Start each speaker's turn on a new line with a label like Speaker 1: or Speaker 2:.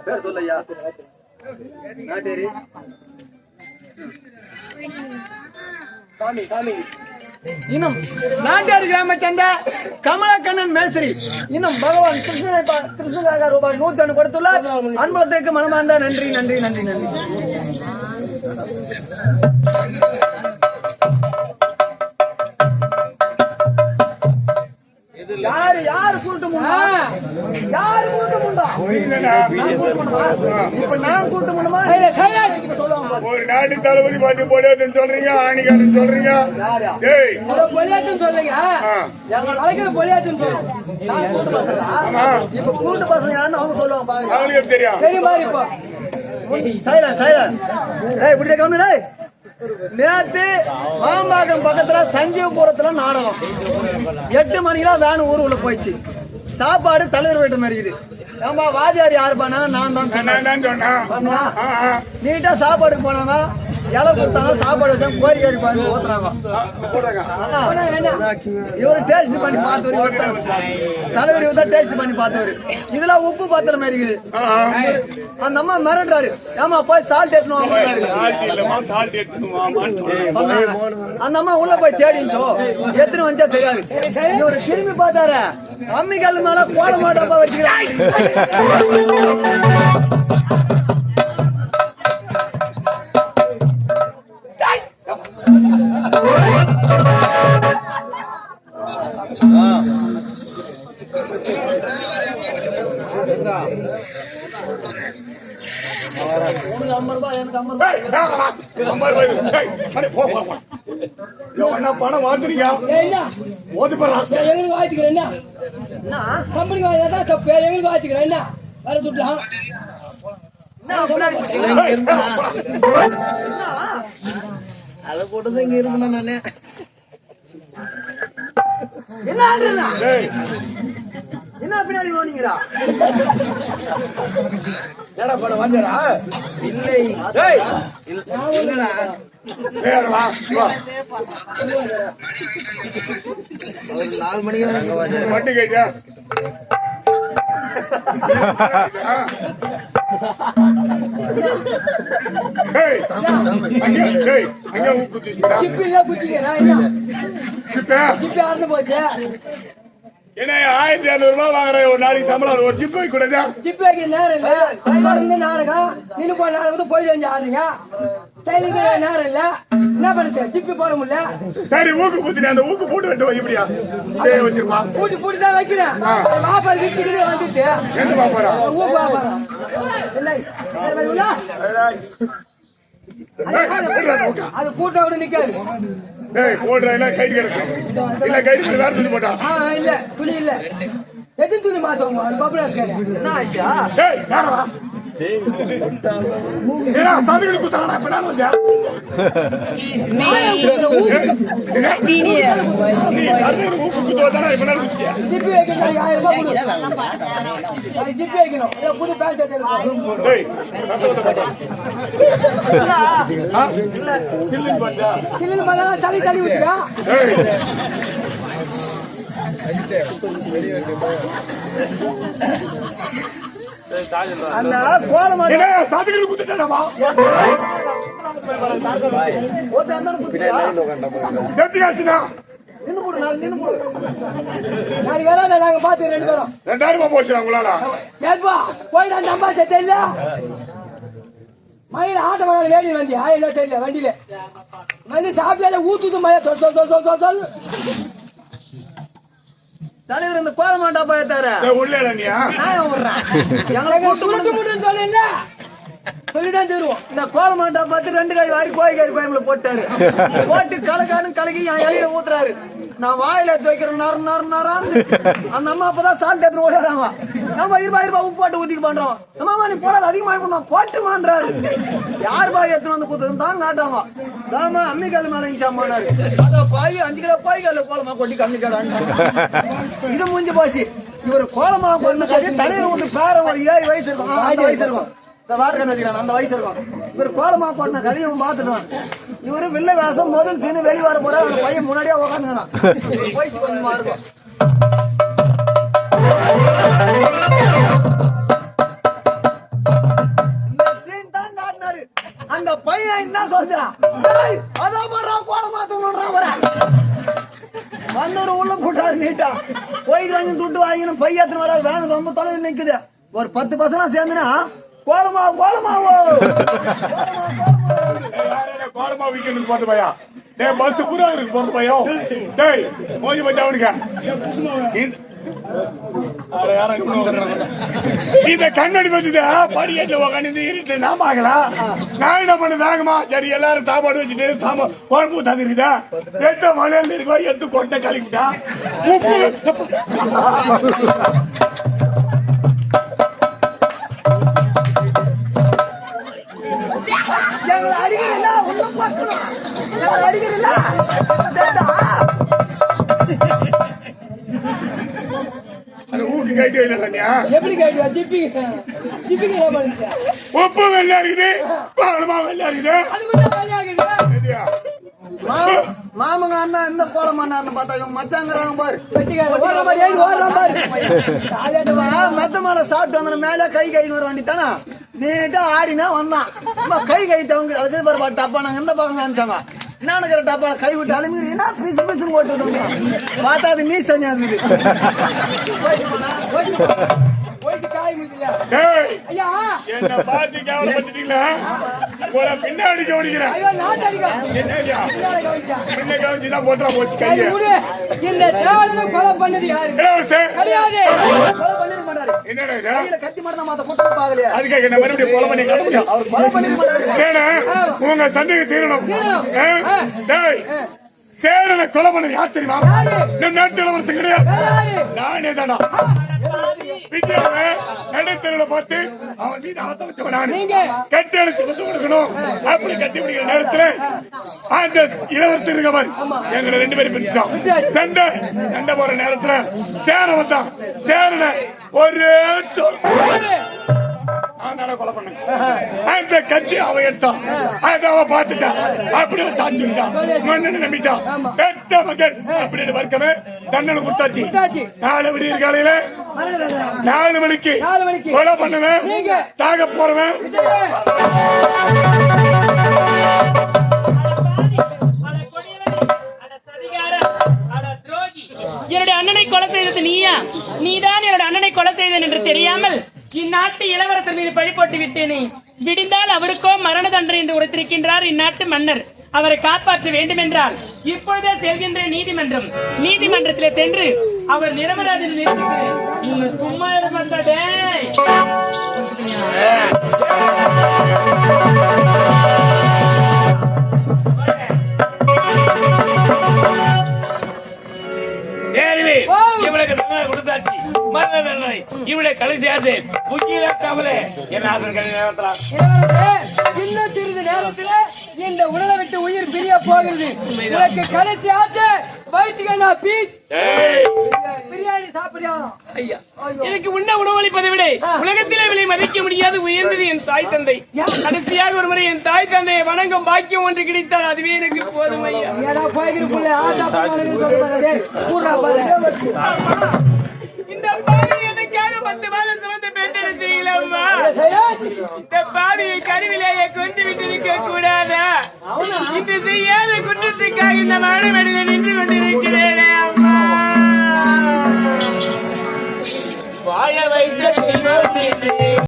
Speaker 1: பேர் சொல்லையா நாட்டேரி சாமி சாமி இன்னும் நாட்டார் கிராம சேர்ந்த கமலக்கண்ணன் மேஸ்திரி இன்னும் பகவான் கிருஷ்ணனுக்காக ரூபாய் 101 கொடுத்துள்ளார். அன்புலத்திற்கு மனமார்ந்த நன்றி நன்றி நன்றி நன்றி. யாரு யாரு கூட்டு யாரு கூட்டு இப்ப நான் கூட்டு முண்டமா
Speaker 2: ஒரு நாட்டு தளபதி பாட்டு பொலியாத்துன்னு சொல்றீங்க, ஆணிகாரன் சொல்றீங்க,
Speaker 1: பொலியாத்துன்னு சொல்றீங்க, எங்க வளைக்கிற பொலியாத்துன்னு சொல்றோம். இப்ப கூட்டு பசங்க யாருன்னு அவங்க சொல்லுவாங்க.
Speaker 2: அவங்களுக்கு தெரியும்
Speaker 1: தெரியுமா? இப்போ சைலன் சைலன் இப்படி கவனிடா. நேற்று மாம்பாக்கம் பக்கத்துல சஞ்சீவபுரத்துல நாடகம் 8 மணிக்கெல்லாம் வேன் ஊர் உள்ள போயிடுச்சு. சாப்பாடு தலைவர் வீட்டு மாதிரி இருக்குது. ஏமா வாத்தியார் யாருப்பானா? நான் தான் சொன்னேன். நீட்டா சாப்பாடு போனாங்க, இலை கொடுத்தாங்க, சாப்பாடு வச்சா கோரி ஏறி பாருங்க ஊத்துறாங்க. இவரு டேஸ்ட் பண்ணி பார்த்தவரு, தலைவர் இவர் தான் டேஸ்ட் பண்ணி பார்த்தவரு. இதெல்லாம் உப்பு பாத்திர மாதிரி இருக்குது. அந்த அம்மா மிரட்டுறாரு, ஏமா போய் சால்ட் எடுத்துன்னு. அந்த அம்மா உள்ள போய் தேடிச்சோ எத்தனை வந்தா தெரியாது. இவரு திரும்பி பார்த்தாரு, அம்மிக்கல் மேல கோல மாட்டப்பா வச்சுக்கிறாங்க. உனக்கு 50 ரூபாய், எனக்கு 50
Speaker 2: ரூபாய். பணம் வாங்குறீங்க,
Speaker 1: எங்களுக்கு வாய்த்துக்கிறேன். கம்பெனிக்கு வாங்கினா தப்பு, எங்களுக்கு வாய்த்துக்கிறேன். என்ன வேற துட்டலாம்
Speaker 3: அதை போட்டுதான் இங்க இருக்கணும். நானே
Speaker 1: என்ன பின்னாடி ஓடிங்களா? ஏடா பட வாங்கடா. இல்லை
Speaker 3: இல்லடா, ஒரு 4 மணிக்கு
Speaker 2: வண்டி கேட்டா என்ன 1200 ரூபாய் வாங்குற ஒரு நாளைக்கு சம்பளம். ஒரு ஜிப்பை கூட
Speaker 1: ஜிப்பேக்கு நேரம் இல்ல. நாடகம் நின்று போய் நாடகம் போயிட்டு ஆடுறீங்க. நேரம் இல்ல, என்ன பண்ணுது? ஜிப்பி போட முடியல.
Speaker 2: சரி, ஊக்கு பூத்தி அந்த ஊக்கு போட்டு வெட்டு இப்படியா வச்சிருப்பா?
Speaker 1: பூட்டி பூட்டி தான் வைக்கிறேன். வாப்பா விச்சுக்கிட்டு வந்துட்டு
Speaker 2: எந்த பாப்பாரா?
Speaker 1: ஊக்கு வாப்பாரா? அது கூட்டம் விட நிக்காது.
Speaker 2: போடுறா கைட்டு கிடக்கும். இல்ல கைட்டு வேற துணி போட்டா?
Speaker 1: இல்ல துணி இல்ல. எது துணி மாத்தவங்க பப்ராஸ் என்ன ஆச்சா?
Speaker 2: சதுகளை குத்தாடா இப்ப நான் வந்தேன்.
Speaker 1: ஜிப்பி வைக்கணும், 1000 ரூபாய் ஜிப்பி வைக்கணும். புது பேண்ட் சில்லுன்னு பார்த்தா தள்ளி தள்ளி விட்டுக்கா. அந்த கோல மாட்டேன்
Speaker 2: சதுகளை குத்துட்டாடா.
Speaker 1: நாங்க பாத்து 2 பேரும்
Speaker 2: 2000 ரூபாய் போச்சு உங்களால.
Speaker 1: போய் நான் நம்பா தெரியல. மயில ஆட்ட மணி வேடி வந்தியா? இல்ல தெரியல. வண்டியில வந்து சாப்பிட ஊத்துது மழை சொல். தலைவர் இந்த கோல மாட்டா போயிட்டாரு. சொல்லிதான் தருவோம். இந்த கோல மாட்டா பார்த்து 2 காய் வாரி கோயக்காரி கோயம்புல போட்டாரு. போட்டு கலக்கானு கலக்கி என் இலையில ஊத்துறாரு. நான் வாயில வைக்கிறேன். அந்த அம்மா அப்பதான் சாப்பிட்டு எடுத்து ஓடுறாங்க. நம்ம 20 ரூபாய் உப்பு போட்டு ஊத்திக்கு பண்றோம். அம்மா நீ போடாது அதிகமா போட்டுமான்றாரு. யார் பாய் எடுத்து வந்து கூத்து தான் காட்டாங்க. தாமா அம்மிக்கால மேல இன்ச்சாமானாரு. அத பாய் 5 கிலோ பாய்கால கோலமா கொட்டி கம்மிக்கால இது முடிஞ்சு போச்சு. இவர் கோலமா பண்ண கதையை தலைவர் விட்டு பேர ஒரு 7 வயசு இருக்கும், அந்த வயசு இருக்கும், இந்த வாட்டர் கண்ணு அந்த வயசு இருக்கும். இவர் கோலமா பண்ண கதையும் பார்த்துட்டான். இவரு வில்ல வேஷம் முதல் சீனு வெளியே வர போற அந்த பையன் முன்னாடியே உட்காந்துக்கிறான். வயசு கொஞ்சமா இருக்கும். இந்த சீன் தான் காட்டினாரு. அந்த பையன் என்ன சொல்றான், அதான் கோலமா தூங்குறான். வந்தவர் உள்ள போட்டாரு நீட்டா போயிட்டு வாங்கி துட்டு வாங்கினு பையத்தின் வர வேணும். ரொம்ப தொலைவில் நிக்குது. ஒரு 10 பசங்க சேர்ந்துனா கோலமா கோலமாவோ
Speaker 2: கோலமா வீக்கெண்டுக்கு போறது பையா. டேய் பஸ் பூரா இருக்கு போறது பையா. டேய் மோதி பச்சா அவனுக்கு இந்த கண்ணாடி வச்சுதா படிக்கட்டுல உட்காந்து இருட்டு நாம ஆகலாம். நான் என்ன பண்ண வேகமா சரி எல்லாரும் சாப்பாடு வச்சுட்டு குழம்பு ஊத்தாது இருக்குதா எட்ட மலையில இருக்கா எடுத்து கொட்டை கழிக்கிட்டா உப்பு
Speaker 1: அடிக்கிறீங்களா ஒன்னும் பார்க்கணும் அடிக்கிறீங்களா
Speaker 2: ஊக்கு கைட்டு வைக்கலையா
Speaker 4: எப்படி கைட்டு ஜிப்பிக்கு
Speaker 2: உப்பு வெள்ளா இருக்குது பாலமா வெள்ளா இருக்குது.
Speaker 1: மாமங்க அண்ணா இந்த கோலம் பண்ணாருன்னு பார்த்தா இவங்க மச்சாங்கிறாங்க பாரு. மெத்த மேல சாப்பிட்டு வந்து மேல கை வர வேண்டித்தானா நீட்டா ஆடினா வந்தான். கை தவங்க அதுக்கு பாரு டப்பா நாங்க இந்த பக்கம் காமிச்சாங்க. நானுக்கிற டப்பா கை விட்டு அலுமினா பிசு பிசுன்னு ஓட்டு பார்த்தா அது நீ சனியா இருக்குது.
Speaker 2: என்ன பாத்து கேவலப்பட்டீங்களா பின்னாடி கவனிக்கிறேன். போட்டா போச்சு கையை
Speaker 4: இந்த கொலை பண்ணது யாரு
Speaker 2: என்னடா
Speaker 1: கத்தி மட்டும் மாத்த புத்தக பாக்கலையா
Speaker 2: அதுக்காக என்ன மறுபடியும் கொலை பண்ணி காட்ட முடியும்.
Speaker 1: அவர் கொலை பண்ணி
Speaker 2: உங்க சந்தேகம் தீரணும். சேரனை கொலை பண்ண யார் தெரியுமா? நாட்டு இளவரசன் கிடையாது, நானே தானா. விஜயாவை நடுத்தருல பார்த்து அவன் மீது ஆத்த வச்சவன் கட்டி அழைச்சு கொண்டு கொடுக்கணும். அப்படி கட்டி பிடிக்கிற நேரத்துல அந்த இளவரசர் இருக்கவர் எங்களை 2 பேரும் பிரிச்சுட்டான். சண்டை போற நேரத்துல சேர வந்தான். சேரனை ஒரு கொலை பண்ண அந்த கத்தி அவன் எடுத்தான். அதை அவன் பார்த்துட்டான். அப்படியே தாச்சுட்டான். மண்ணு நம்பிட்டான். பெத்த மகன் அப்படின்னு வர்க்கமே தண்டனை கொடுத்தாச்சு. 4 விடியற் காலையில 4 மணிக்கு கொலை பண்ணுவேன். தாக போறவன்
Speaker 5: என்னுடைய அண்ணனை கொலை செய்தது நீயா? நீதான் என்னோட அண்ணனை கொலை செய்தேன் என்று தெரியாமல் இந்நாட்டு இளவரசர் மீது பழி போட்டு விட்டேனே. விடிந்தால் அவருக்கோ மரண தண்டனை என்று உரைத்திருக்கின்றார் இந்நாட்டு மன்னர். அவரை காப்பாற்ற வேண்டும் என்றால் இப்பொழுதே செல்கின்ற நீதிமன்றம். நீதிமன்றத்திலே சென்று அவர் நிரபராதியில் நிறுத்துகிறேன். சும்மா இருந்தே இவளுக்கு தண்டனை கொடுத்தாச்சு. மரண தண்டனை இவளை கடைசியாது புக்கியில கவலை என்ன
Speaker 4: இன்னும் சிறிது நேரத்தில் இந்த உடலை விட்டு உயிர் பிரிய போகிறது. உனக்கு கடைசி ஆச்சு வைத்துக்கண்ணா பிரியாணி சாப்பிடுறியா? ஐயா
Speaker 5: எனக்கு உண்ண உணவளிப்பதை விட உலகத்திலே விலை மதிக்க முடியாது உயர்ந்தது என் தாய் தந்தை. கடைசியாக ஒரு முறை என் தாய் தந்தையை வணங்கும் பாக்கியம் ஒன்று கிடைத்தால் அதுவே எனக்கு போதும். ஐயா இந்த பாவி எனக்காக 10 மாதம் சுமந்து பெற்றெடுத்தீங்களம்மா. இந்த பாவியை கருவிலேயே கொண்டு விட்டிருக்க கூடாதா? இன்று செய்யாத குற்றத்துக்காக இந்த மரணமடையில் நின்று கொண்டிருக்கிறேனே அம்மா. வாழ வைத்த